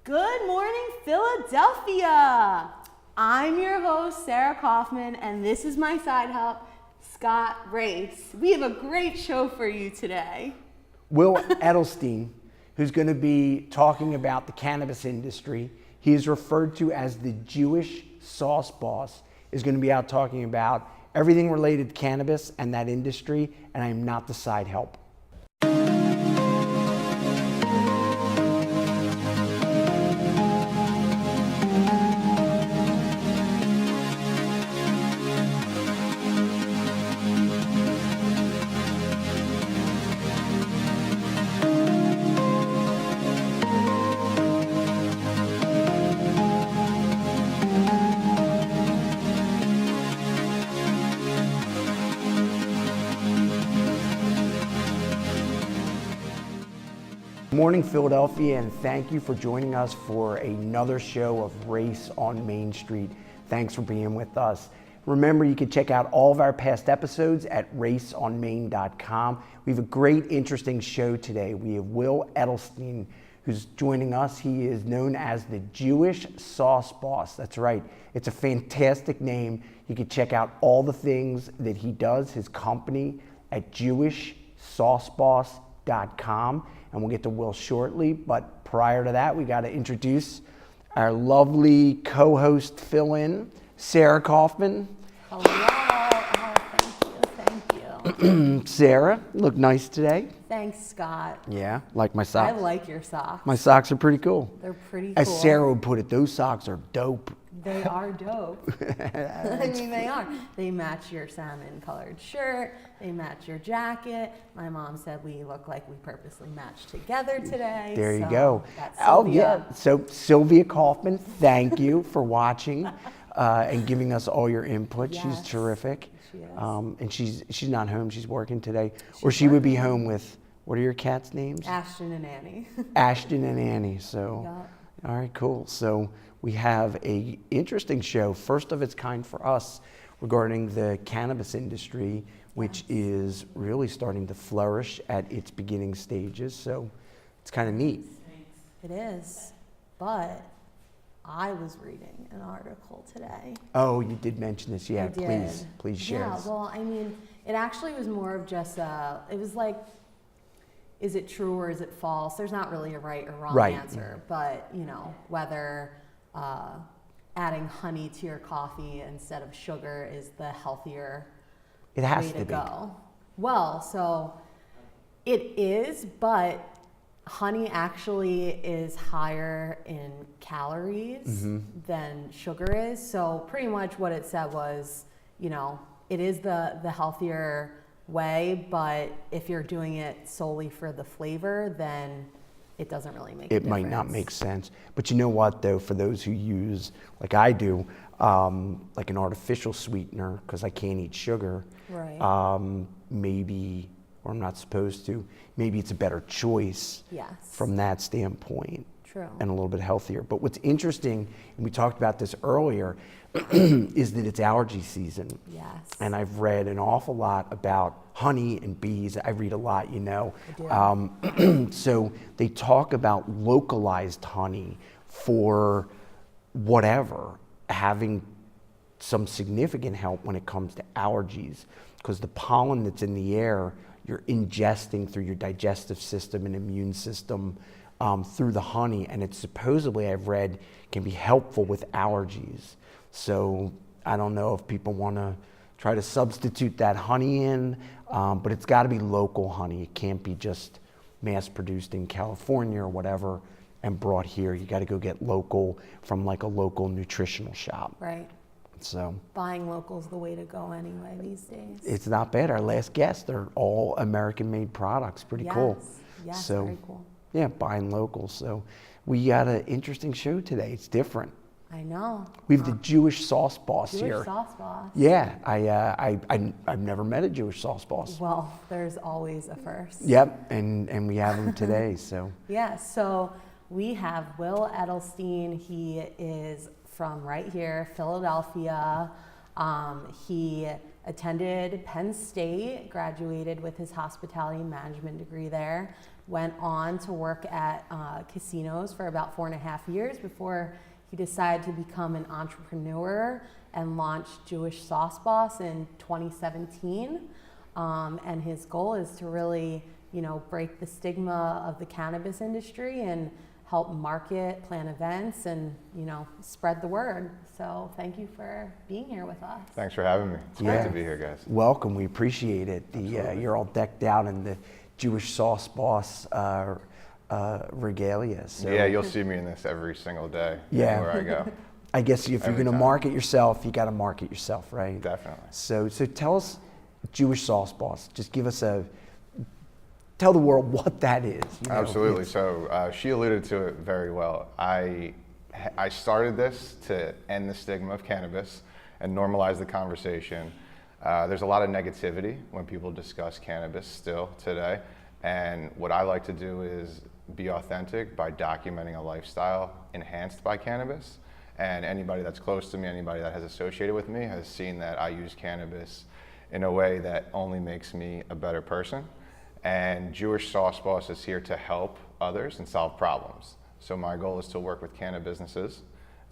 Good morning, Philadelphia. I'm your host, Sarah Kaufman, and this is my side help, Scott Race. We have a great show for you today. Will Edelstein, who's going to be talking about the cannabis industry. He is referred to as the Jewish sauce boss, is going to be out talking about everything related to cannabis and that industry, and I am not the side help. Good morning, Philadelphia, and thank you for joining us for another show of Race on Main Street. Thanks for being with us. Remember, you can check out all of our past episodes at raceonmain.com. We have a great, interesting show today. We have Will Edelstein, who's joining us. He is known as the Jewish Sauce Boss. That's right. It's a fantastic name. You can check out all the things that he does, his company, at jewishsauceboss.com. And we'll get to Will shortly, but prior to that, we got to introduce our lovely co-host fill-in, Sarah Kaufman. Hello. Oh, thank you. Sarah, you look nice today. Thanks, Scott. Yeah, like my socks. I like your socks. My socks are pretty cool. They're pretty cool. As Sarah would put it, those socks are dope. They are dope. I mean, they are. They match your salmon-colored shirt. They match your jacket. My mom said we look like we purposely matched together today. There you go. That's Oh, Sylvia. yeah. So, Sylvia Kaufman, thank you for watching and giving us all your input. Yes, she's terrific. she is. And she's not home. She's working today. Or she would be home with, what are your cats' names? Ashton and Annie. Ashton and Annie. So, Yeah. all right, cool. So we have a interesting show, first of its kind for us, regarding the cannabis industry, which is really starting to flourish at its beginning stages. So it's kind of neat. It is, but I was reading an article today. Oh, you did mention this. Yeah, I did. please share. Yeah, this. well, I mean, it actually was more of just it was like, is it true or is it false? There's not really a right or wrong Right. answer, but whether adding honey to your coffee instead of sugar is the healthier It has way to to be. go. Well, so it is, but honey actually is higher in calories than sugar is. So pretty much what it said was, it is the healthier way, but if you're doing it solely for the flavor, then it doesn't really make a It difference. might not make sense. But you know what, though, for those who use, like I do, like an artificial sweetener, because I can't eat sugar, Right. maybe, or I'm not supposed to, maybe it's a better choice Yes. from that standpoint. True. And a little bit healthier. But what's interesting, and we talked about this earlier, is that it's allergy season. Yes. And I've read an awful lot about honey and bees. I read a lot, I do. So they talk about localized honey for whatever, having some significant help when it comes to allergies, because the pollen that's in the air, you're ingesting through your digestive system and immune system through the honey, and it's supposedly, I've read, can be helpful with allergies. So I don't know if people want to try to substitute that honey in, but it's got to be local honey. It can't be just mass produced in California or whatever and brought here. You got to go get local from like a local nutritional shop. Right. So Buying local's the way to go anyway these days. it's not bad. Our last guests, they're all American-made products. Pretty cool. Yes, So, very cool. yeah, buying local. So we got an interesting show today. It's different. I know. We have the Jewish sauce boss Jewish here. sauce boss. Yeah, I've never met a Jewish sauce boss. Well, there's always a first. Yep, and we have him today. So Yeah, so we have Will Edelstein. He is from right here, Philadelphia. He attended Penn State, graduated with his hospitality management degree there, went on to work at casinos for about 4.5 years before he decided to become an entrepreneur and launched Jewish Sauce Boss in 2017. And his goal is to really, break the stigma of the cannabis industry and help market, plan events, and, spread the word. So thank you for being here with us. Thanks for having me. It's great to be here, guys. Welcome. We appreciate it. You're all decked out in the Jewish Sauce Boss regalia. So. Yeah, you'll see me in this every single day where I go. I guess if you're going to market yourself, you got to market yourself, right? Definitely. So tell us, Jewish Sauce Boss. Just give us tell the world what that is. Absolutely. So she alluded to it very well. I started this to end the stigma of cannabis and normalize the conversation. There's a lot of negativity when people discuss cannabis still today. And what I like to do is be authentic by documenting a lifestyle enhanced by cannabis. And anybody that's close to me, anybody that has associated with me has seen that I use cannabis in a way that only makes me a better person. And Jewish Sauce Boss is here to help others and solve problems. So my goal is to work with cannabis businesses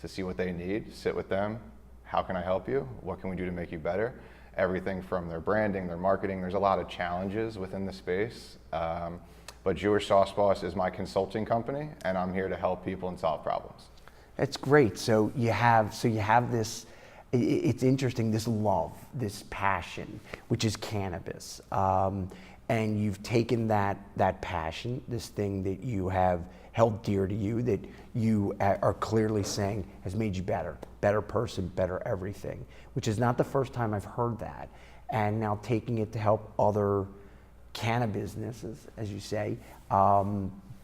to see what they need, sit with them. How can I help you? What can we do to make you better? Everything from their branding, their marketing. There's a lot of challenges within the space. But Jewish Sauce Boss is my consulting company, and I'm here to help people and solve problems. That's great. So you have this, it's interesting, this love, this passion, which is cannabis. And you've taken that passion, this thing that you have held dear to you, that you are clearly saying has made you better person, better everything, which is not the first time I've heard that. And now taking it to help other cannabis businesses, as you say,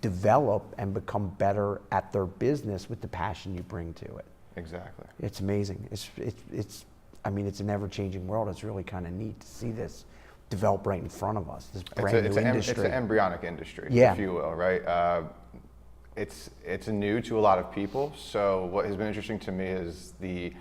develop and become better at their business with the passion you bring to it. Exactly. It's amazing. It's an ever-changing world. It's really kind of neat to see this develop right in front of us. This brand new industry. It's an embryonic industry, yeah, if you will, right? It's new to a lot of people. So what has been interesting to me is the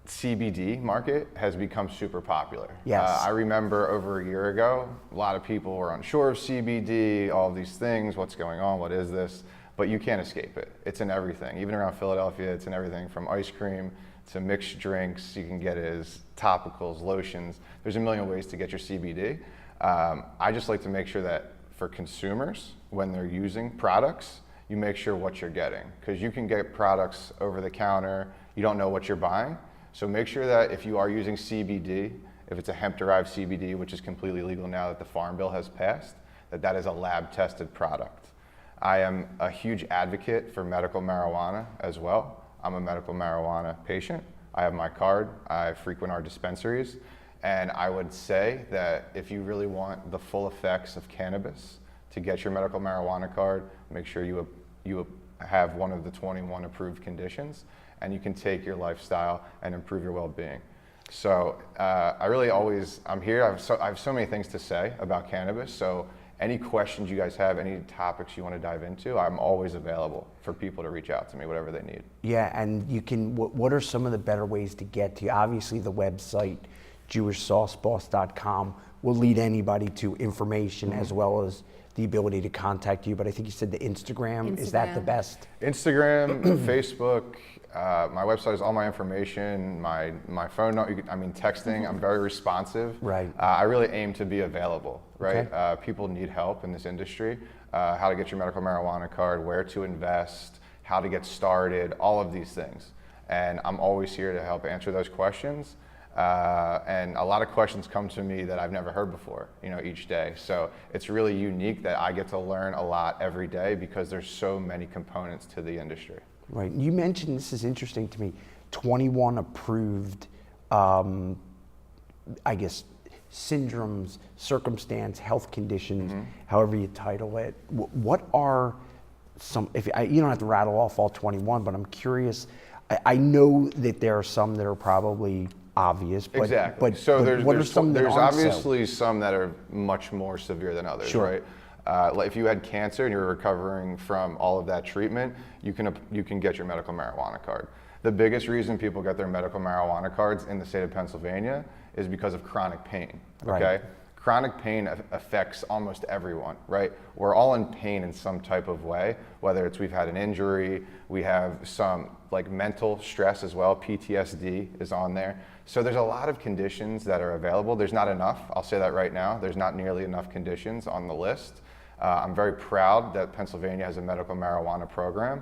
CBD market has become super popular. Yes. I remember over a year ago, a lot of people were unsure of CBD, all of these things, what's going on, what is this? But you can't escape it. It's in everything. Even around Philadelphia, it's in everything from ice cream to mixed drinks. You can get it as topicals, lotions. There's a million ways to get your CBD. I just like to make sure that for consumers, when they're using products, you make sure what you're getting. Because you can get products over the counter, you don't know what you're buying. So make sure that if you are using CBD, if it's a hemp-derived CBD, which is completely legal now that the Farm Bill has passed, that is a lab-tested product. I am a huge advocate for medical marijuana as well. I'm a medical marijuana patient. I have my card. I frequent our dispensaries. And I would say that if you really want the full effects of cannabis, to get your medical marijuana card, make sure you have one of the 21 approved conditions, and you can take your lifestyle and improve your well-being. So I'm here. I have so many things to say about cannabis. So any questions you guys have, any topics you want to dive into, I'm always available for people to reach out to me, whatever they need. Yeah, and you can, what are some of the better ways to get to you? Obviously the website, jewishsauceboss.com, will lead anybody to information as well as the ability to contact you. But I think you said the Instagram. Is that the best? Instagram, Facebook, my website is all my information, my phone number, texting, I'm very responsive. Right. I really aim to be available, right? Okay. People need help in this industry, how to get your medical marijuana card, where to invest, how to get started, all of these things. And I'm always here to help answer those questions. And a lot of questions come to me that I've never heard before, each day. So it's really unique that I get to learn a lot every day because there's so many components to the industry. Right. You mentioned, this is interesting to me, 21 approved, syndromes, circumstance, health conditions, however you title it. What are some, you don't have to rattle off all 21, but I'm curious. I know that there are some that are probably obvious, but, exactly. There's obviously some that are much more severe than others, sure, right? If you had cancer and you're recovering from all of that treatment, you can get your medical marijuana card. The biggest reason people get their medical marijuana cards in the state of Pennsylvania is because of chronic pain, okay? Right. Chronic pain affects almost everyone, right? We're all in pain in some type of way, whether it's we've had an injury, we have some like mental stress as well, PTSD is on there. So there's a lot of conditions that are available. There's not enough, I'll say that right now. There's not nearly enough conditions on the list. I'm very proud that Pennsylvania has a medical marijuana program.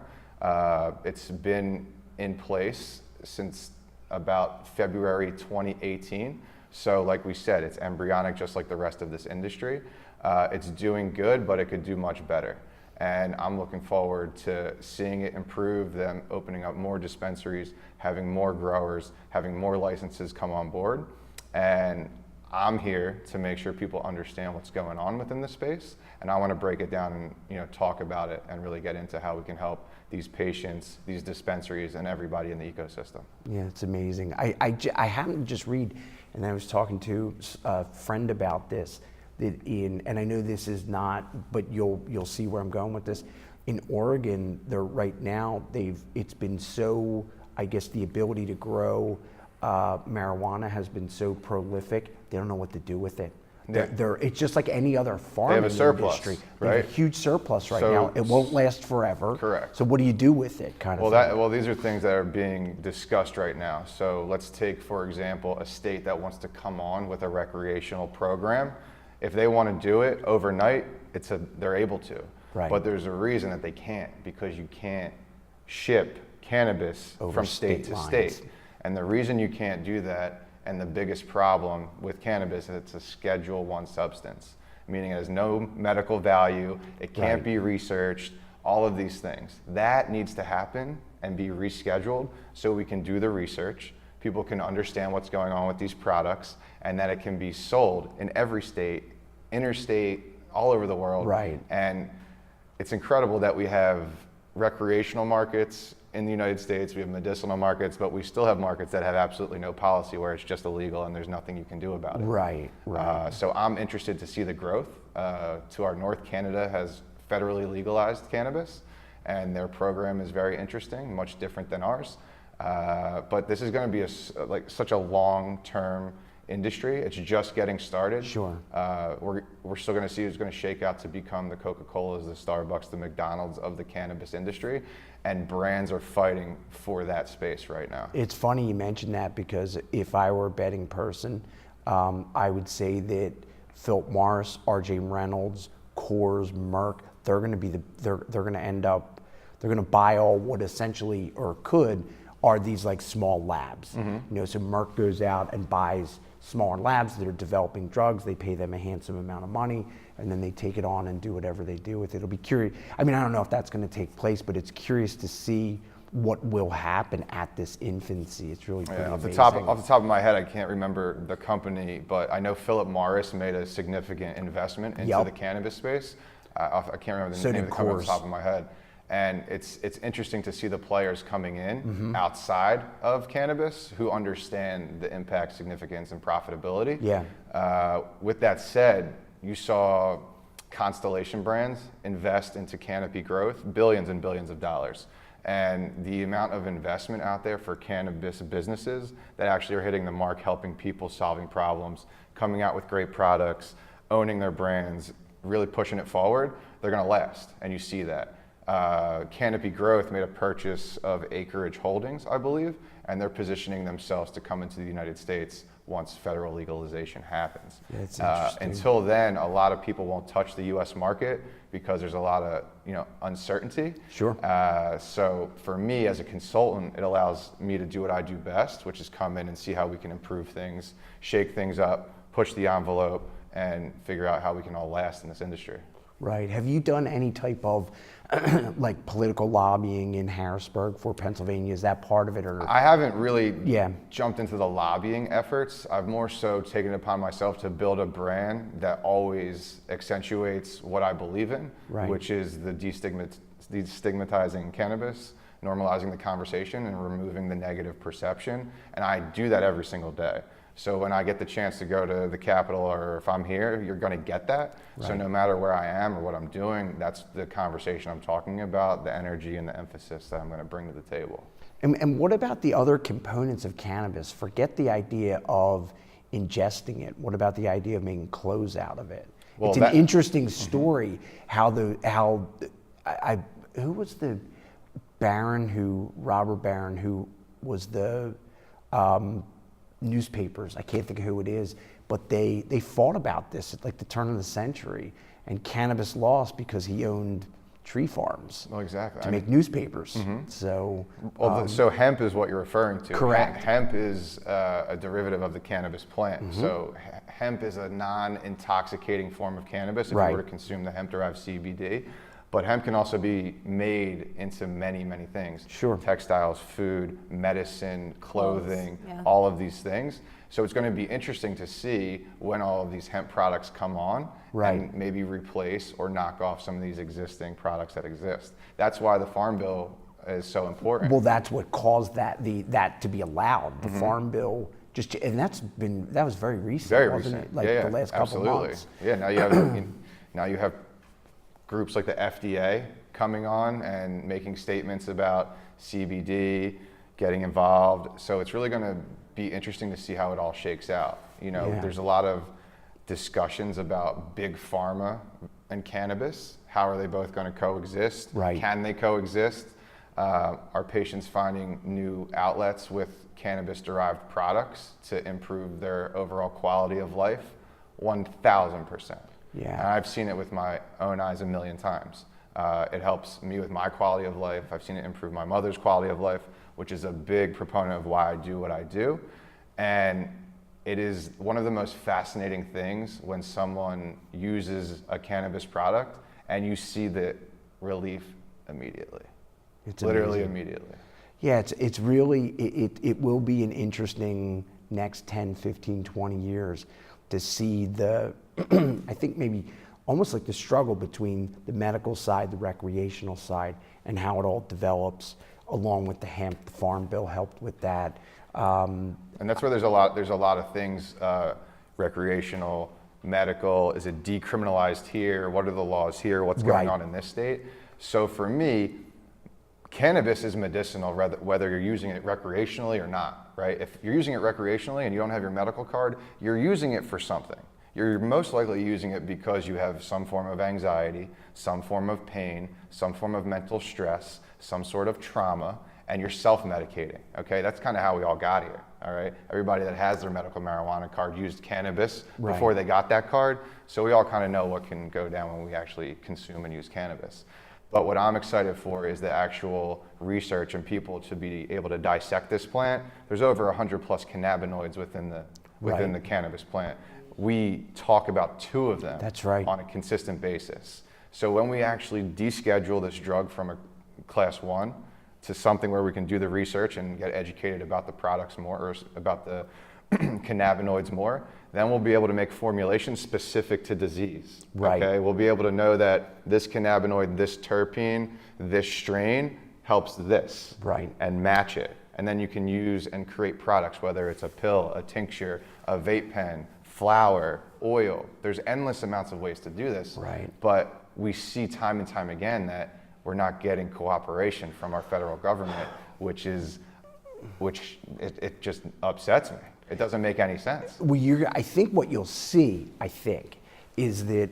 It's been in place since about February 2018. So like we said, it's embryonic just like the rest of this industry. It's doing good, but it could do much better. And I'm looking forward to seeing it improve, them opening up more dispensaries, having more growers, having more licenses come on board. And I'm here to make sure people understand what's going on within the space. And I want to break it down and talk about it and really get into how we can help these patients, these dispensaries, and everybody in the ecosystem. Yeah, it's amazing. I happened to just read, and I was talking to a friend about this, and I know this is not, but you'll see where I'm going with this. In Oregon, they're right now, it's been so, I guess the ability to grow marijuana has been so prolific, they don't know what to do with it. It's just like any other farming They have a surplus, industry. right? They have a huge surplus right So- now. It won't last forever. Correct. So what do you do with it, kind of thing? Well, these are things that are being discussed right now. So let's take, for example, a state that wants to come on with a recreational program. If they want to do it overnight, they're able to. Right. But there's a reason that they can't, because you can't ship cannabis Over from state state to lines. state. And the reason you can't do that, and the biggest problem with cannabis, is it's a Schedule I substance, meaning it has no medical value, it can't Right. be researched, all of these things. That needs to happen and be rescheduled so we can do the research, people can understand what's going on with these products, and that it can be sold in every state, interstate, all over the world. Right. And it's incredible that we have recreational markets in the United States, we have medicinal markets, but we still have markets that have absolutely no policy, where it's just illegal and there's nothing you can do about it. Right. So I'm interested to see the growth. To our north, Canada has federally legalized cannabis, and their program is very interesting, much different than ours. But this is going to be such a long-term industry. It's just getting started. Sure. We're still going to see who's going to shake out to become the Coca-Colas, the Starbucks, the McDonald's of the cannabis industry, and brands are fighting for that space right now. It's funny you mentioned that, because if I were a betting person, I would say that Philip Morris, R.J. Reynolds, Coors, Merck, they're going to be they're going to end up, they're going to buy all what essentially, or could, are these like small labs. So Merck goes out and buys smaller labs that are developing drugs. They pay them a handsome amount of money, and then they take it on and do whatever they do with it. It'll be curious. I mean, I don't know if that's going to take place, but it's curious to see what will happen at this infancy. It's really pretty Off the amazing. top of my head, I can't remember the company, but I know Philip Morris made a significant investment into the cannabis space. I can't remember the name of the company off the top of my head. And it's interesting to see the players coming in outside of cannabis who understand the impact, significance, and profitability. Yeah. With that said, you saw Constellation Brands invest into canopy growth, billions and billions of dollars. And the amount of investment out there for cannabis businesses that actually are hitting the mark, helping people, solving problems, coming out with great products, owning their brands, really pushing it forward, they're going to last. And you see that. Canopy Growth made a purchase of Acreage Holdings, I believe, and they're positioning themselves to come into the United States once federal legalization happens. That's interesting. Until then, a lot of people won't touch the U.S. market because there's a lot of uncertainty. Sure. So for me as a consultant, it allows me to do what I do best, which is come in and see how we can improve things, shake things up, push the envelope, and figure out how we can all last in this industry. Right. Have you done any type of like political lobbying in Harrisburg for Pennsylvania? Is that part of it, or? I haven't really Yeah. jumped into the lobbying efforts. I've more so taken it upon myself to build a brand that always accentuates what I believe in, Right. which is the destigmatizing cannabis, normalizing the conversation, and removing the negative perception. And I do that every single day. So when I get the chance to go to the Capitol, or if I'm here, you're going to get that. Right. So no matter where I am or what I'm doing, that's the conversation I'm talking about, the energy and the emphasis that I'm going to bring to the table. And what about the other components of cannabis? Forget the idea of ingesting it. What about the idea of making clothes out of it? Well, it's an interesting story who was the Robber Baron, who was the newspapers, I can't think of who it is, but they fought about this at like the turn of the century, and Cannabis lost because he owned tree farms Well, exactly. to make newspapers. So, So hemp is what you're referring to. Correct. Hemp is a derivative of the cannabis plant. So hemp is a non-intoxicating form of cannabis if Right. you were to consume the hemp-derived CBD. But hemp can also be made into many, many things. Sure. Textiles, food, medicine, clothing, yeah. all of these things. So it's going to be interesting to see when all of these hemp products come on Right. and maybe replace or knock off some of these existing products that exist. That's why the Farm Bill is so important. well, that's what caused that to be allowed. The Farm Bill and that was very recent, Very wasn't recent. it? Like yeah, the last couple absolutely. months. Yeah, now you have groups like the FDA coming on and making statements about CBD, getting involved. So it's really going to be interesting to see how it all shakes out. Yeah. There's a lot of discussions about big pharma and cannabis. How are they both going to coexist? Right. Can they coexist? Are patients finding new outlets with cannabis-derived products to improve their overall quality of life? 1,000%. Yeah. And I've seen it with my own eyes a million times. It helps me with my quality of life. I've seen it improve my mother's quality of life, which is a big proponent of why I do what I do. And it is one of the most fascinating things when someone uses a cannabis product and you see the relief immediately. It's literally amazing. immediately. Yeah, it's really, it will be an interesting next 10, 15, 20 years to see I think maybe almost like the struggle between the medical side, the recreational side, and how it all develops along with the hemp. The Farm Bill helped with that. And that's where there's a lot of things, recreational, medical. Is it decriminalized here? What are the laws here? What's going Right. on in this state? So for me, cannabis is medicinal whether you're using it recreationally or not, right? If you're using it recreationally and you don't have your medical card, you're using it for something. You're most likely using it because you have some form of anxiety, some form of pain, some form of mental stress, some sort of trauma, and you're self-medicating, okay? That's kind of how we all got here, all right? Everybody that has their medical marijuana card used cannabis Right. before they got that card, so we all kind of know what can go down when we actually consume and use cannabis. But what I'm excited for is the actual research and people to be able to dissect this plant. There's over 100 plus cannabinoids within the cannabis plant. We talk about 2 of them. That's right. On a consistent basis. So when we actually deschedule this drug from a class 1 to something where we can do the research and get educated about the products more, or about the cannabinoids more, then we'll be able to make formulations specific to disease. Right. Okay? We'll be able to know that this cannabinoid, this terpene, this strain helps this. Right. And match it. And then you can use and create products, whether it's a pill, a tincture, a vape pen, flour, oil. There's endless amounts of ways to do this. Right. But we see time and time again that we're not getting cooperation from our federal government, which it just upsets me. It doesn't make any sense. Well, I think what you'll see, is that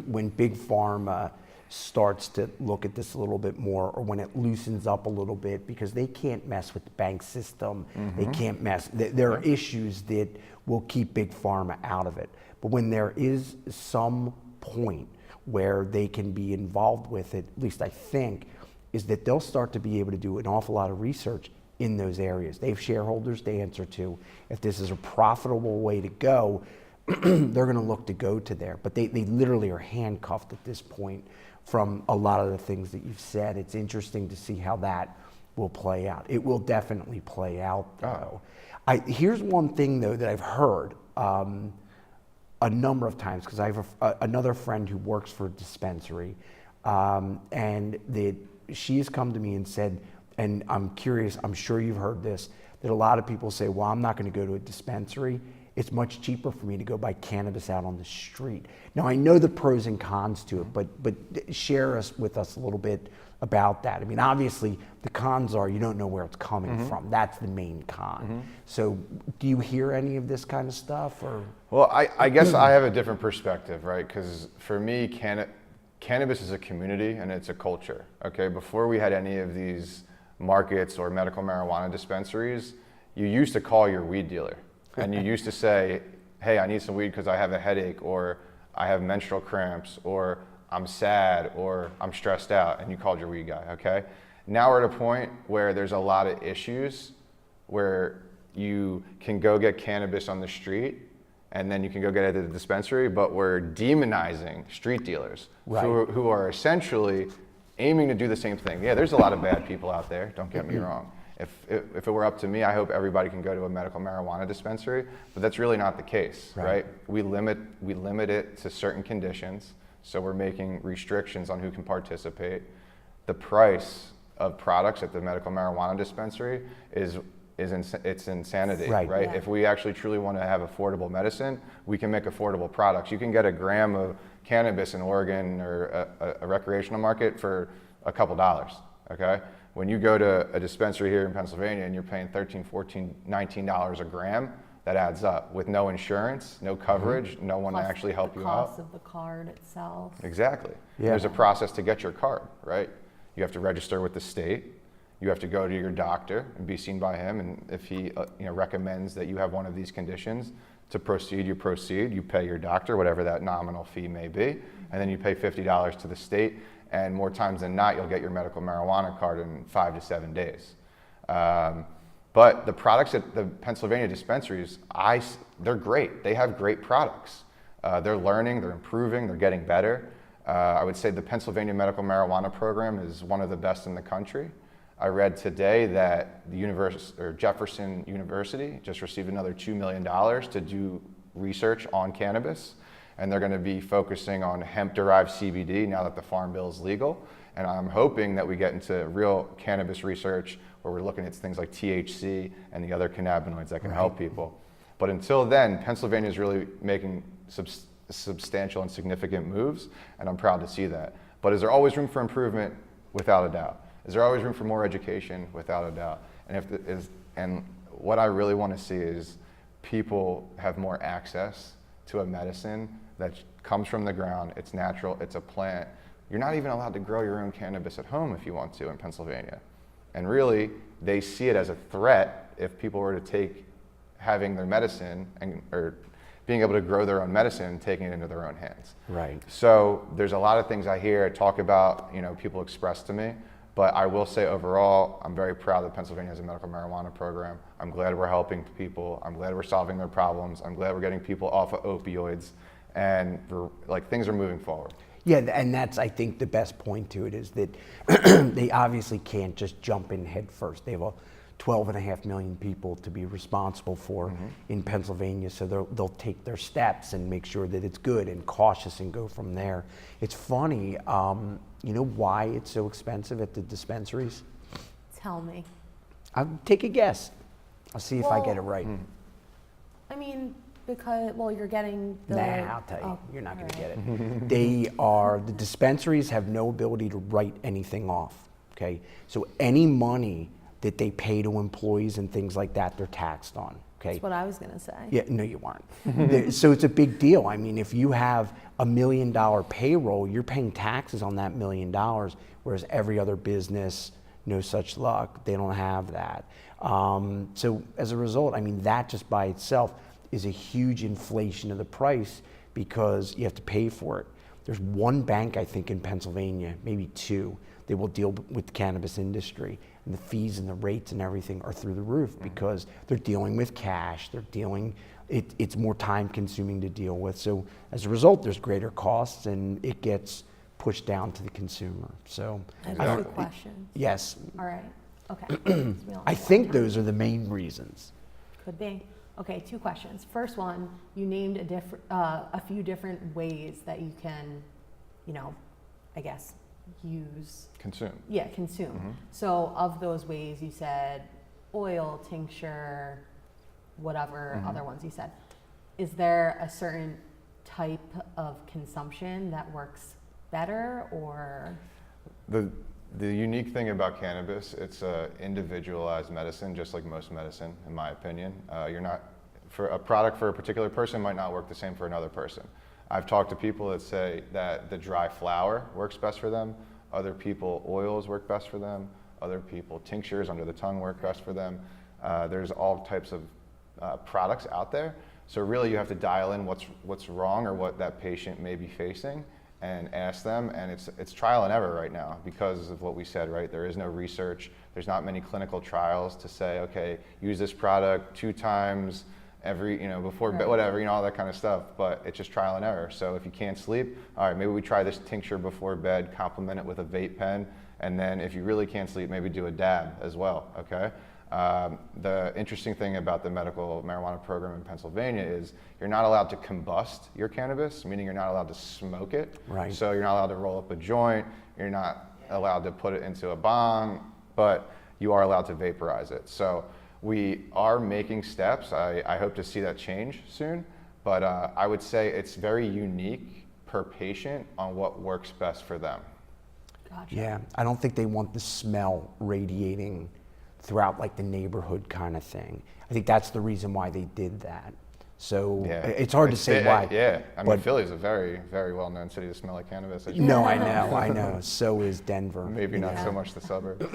when Big Pharma starts to look at this a little bit more, or when it loosens up a little bit, because they can't mess with the bank system, they can't mess, there are issues that will keep Big Pharma out of it. But when there is some point where they can be involved with it, at least I think, is that they'll start to be able to do an awful lot of research in those areas. They have shareholders to answer to. If this is a profitable way to go, they're going to look to go to there. But they literally are handcuffed at this point from a lot of the things that you've said. It's interesting to see how that will play out. It will definitely play out, though. Here's one thing, though, that I've heard a number of times, because I have another friend who works for a dispensary, and that she has come to me and said, and I'm curious, I'm sure you've heard this, that a lot of people say, well, I'm not going to go to a dispensary it's much cheaper for me to go buy cannabis out on the street. Now I know the pros and cons to it, but share with us a little bit about that. I mean, obviously the cons are you don't know where it's coming from. That's the main con. So do you hear any of this kind of stuff? Or? Well, I guess I have a different perspective, right? Because for me, cannabis is a community and it's a culture, okay? Before we had any of these markets or medical marijuana dispensaries, you used to call your weed dealer and you used to say, hey, I need some weed because I have a headache, or I have menstrual cramps, or I'm sad, or I'm stressed out, and you called your weed guy, okay? Now we're at a point where there's a lot of issues where you can go get cannabis on the street and then you can go get it at the dispensary, but we're demonizing street dealers who are essentially aiming to do the same thing. Yeah, there's a lot of bad people out there, don't get me wrong. If it were up to me, I hope everybody can go to a medical marijuana dispensary, but that's really not the case, right? We limit it to certain conditions, so we're making restrictions on who can participate. The price of products at the medical marijuana dispensary it's insanity, right? Yeah. If we actually truly want to have affordable medicine, we can make affordable products. You can get a gram of cannabis in Oregon or a recreational market for a couple dollars, okay? When you go to a dispensary here in Pennsylvania and you're paying $13, $14, $19 a gram, that adds up with no insurance, no coverage, no one to Plus actually help you the out. cost of the card itself. Exactly. Yeah. There's a process to get your card, right? You have to register with the state. You have to go to your doctor and be seen by him, and if he recommends that you have one of these conditions, to proceed, you proceed. You pay your doctor whatever that nominal fee may be, and then you pay $50 to the state, and more times than not, you'll get your medical marijuana card in 5 to 7 days. But the products at the Pennsylvania dispensaries, they're great. They have great products. They're learning, they're improving, they're getting better. I would say the Pennsylvania medical marijuana program is one of the best in the country. I read today that the Jefferson University just received another $2 million to do research on cannabis, and they're going to be focusing on hemp-derived CBD now that the Farm Bill is legal. And I'm hoping that we get into real cannabis research where we're looking at things like THC and the other cannabinoids that can help people. But until then, Pennsylvania is really making substantial and significant moves, and I'm proud to see that. But is there always room for improvement? Without a doubt. Is there always room for more education? Without a doubt. And what I really want to see is people have more access to a medicine that comes from the ground. It's natural. It's a plant. You're not even allowed to grow your own cannabis at home if you want to in Pennsylvania. And really, they see it as a threat if people were to take having their medicine or being able to grow their own medicine and taking it into their own hands. Right. So there's a lot of things I hear, talk about, people express to me. But I will say overall, I'm very proud that Pennsylvania has a medical marijuana program. I'm glad we're helping people. I'm glad we're solving their problems. I'm glad we're getting people off of opioids, and things are moving forward. Yeah, and that's, I think, the best point to it is that they obviously can't just jump in head first. They have 12.5 million people to be responsible for in Pennsylvania, so they'll take their steps and make sure that it's good and cautious and go from there. It's funny, you know why it's so expensive at the dispensaries? Tell me. I'll take a guess. I'll see if I get it right. I mean, because, you're getting the... Nah, I'll tell you, you're not gonna get it. The dispensaries have no ability to write anything off, okay? So any money that they pay to employees and things like that, they're taxed on, okay? That's what I was going to say. Yeah, no, you weren't. So it's a big deal. I mean, if you have $1 million payroll, you're paying taxes on that $1 million, whereas every other business, no such luck, they don't have that. So as a result, I mean, that just by itself is a huge inflation of the price because you have to pay for it. There's one bank, I think, in Pennsylvania, maybe two, that will deal with the cannabis industry. And the fees and the rates and everything are through the roof because they're dealing with cash, it's more time consuming to deal with. So as a result, there's greater costs and it gets pushed down to the consumer. So I have 2 questions. Yes. All right. Okay. I think those are the main reasons. Could be. Okay, 2 questions. First one, you named a few different ways that you can, I guess, use. Consume. Yeah, consume. So of those ways, you said oil, tincture, whatever other ones you said. is there a certain type of consumption that works better, or? The unique thing about cannabis, it's a individualized medicine, just like most medicine, in my opinion. For a product for a particular person might not work the same for another person. I've talked to people that say that the dry flower works best for them. Other people, oils work best for them. Other people, tinctures under the tongue work best for them. There's all types of products out there. So really you have to dial in what's wrong or what that patient may be facing and ask them, and it's trial and error right now because of what we said, right? There is no research. There's not many clinical trials to say, okay, use this product 2 times every, before bed, whatever, all that kind of stuff, but it's just trial and error. So if you can't sleep, all right, maybe we try this tincture before bed, complement it with a vape pen, and then if you really can't sleep, maybe do a dab as well, okay? The interesting thing about the medical marijuana program in Pennsylvania is you're not allowed to combust your cannabis, meaning you're not allowed to smoke it. Right. So you're not allowed to roll up a joint, you're not allowed to put it into a bong, but you are allowed to vaporize it. So we are making steps. I hope to see that change soon, but I would say it's very unique per patient on what works best for them. Gotcha. Yeah, I don't think they want the smell radiating throughout like the neighborhood kind of thing. I think that's the reason why they did that. So it's hard to say why. Yeah, I mean, Philly is a very, very well-known city to smell like cannabis. No, I know. So is Denver. Maybe not so much the suburbs.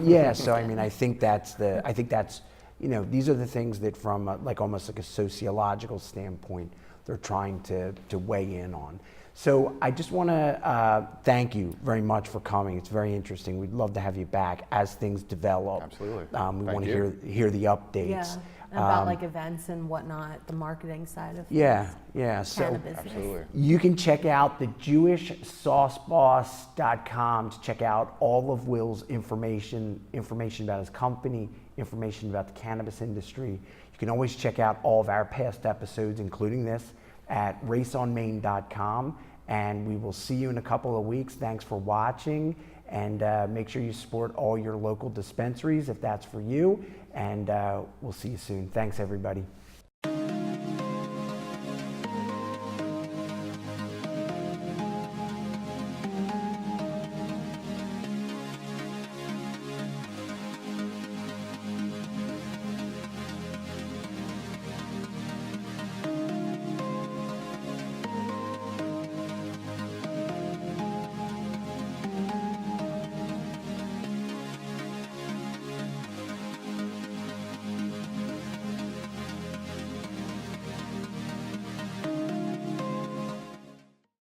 Yeah. So I mean, I think that's these are the things that from almost like a sociological standpoint, they're trying to weigh in on. So I just want to thank you very much for coming. It's very interesting. We'd love to have you back as things develop. Absolutely. We want to hear the updates. Yeah, and about like events and whatnot, the marketing side of things. Yeah. So Cannabis. Absolutely. you can check out the JewishSauceBoss.com to check out all of Will's information about his company, information about the cannabis industry. You can always check out all of our past episodes, including this, at raceonmain.com, and we will see you in a couple of weeks. Thanks for watching, and make sure you support all your local dispensaries if that's for you, and we'll see you soon. Thanks, everybody.